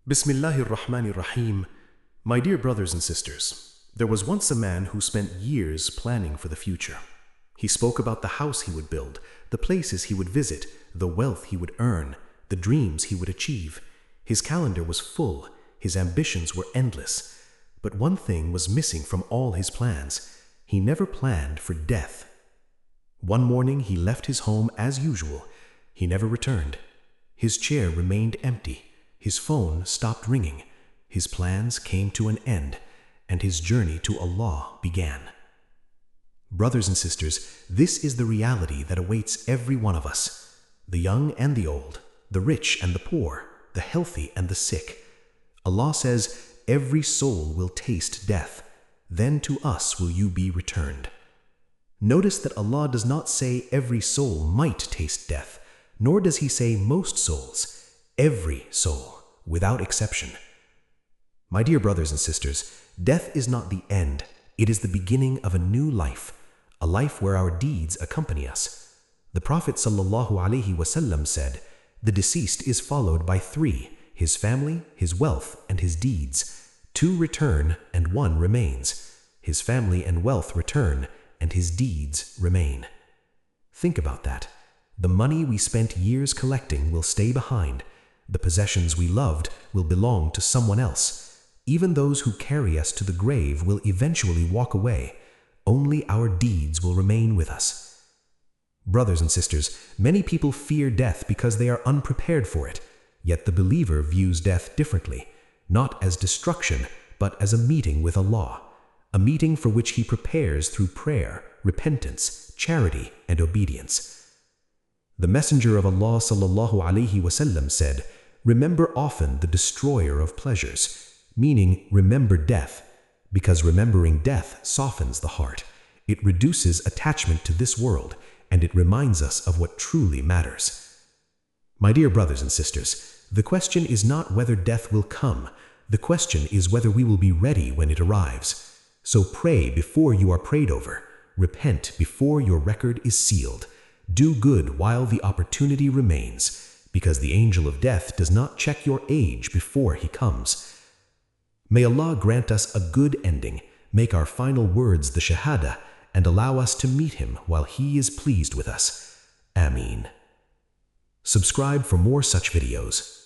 Bismillahir-Rahmanir-Rahim. My dear brothers and sisters, there was once a man who spent years planning for the future. He spoke about the house he would build, the places he would visit, the wealth he would earn, the dreams he would achieve. His calendar was full, his ambitions were endless. But one thing was missing from all his plans. He never planned for death. One morning he left his home as usual. He never returned. His chair remained empty. His phone stopped ringing, his plans came to an end, and his journey to Allah began. Brothers and sisters, this is the reality that awaits every one of us, the young and the old, the rich and the poor, the healthy and the sick. Allah says, every soul will taste death, then to us will you be returned. Notice that Allah does not say every soul might taste death, nor does He say most souls. Every soul, without exception. My dear brothers and sisters, death is not the end, it is the beginning of a new life, a life where our deeds accompany us. The Prophet ﷺ said, the deceased is followed by three, his family, his wealth, and his deeds. Two return and one remains. His family and wealth return, and his deeds remain. Think about that. The money we spent years collecting will stay behind. The possessions we loved will belong to someone else. Even those who carry us to the grave will eventually walk away. Only our deeds will remain with us. Brothers and sisters, many people fear death because they are unprepared for it. Yet the believer views death differently, not as destruction, but as a meeting with Allah, a meeting for which he prepares through prayer, repentance, charity, and obedience. The Messenger of Allah ﷺ said, remember often the destroyer of pleasures, meaning remember death, because remembering death softens the heart. It reduces attachment to this world, and it reminds us of what truly matters. My dear brothers and sisters, the question is not whether death will come. The question is whether we will be ready when it arrives. So pray before you are prayed over. Repent before your record is sealed. Do good while the opportunity remains, because the angel of death does not check your age before he comes. May Allah grant us a good ending, make our final words the Shahadah, and allow us to meet Him while He is pleased with us. Ameen. Subscribe for more such videos.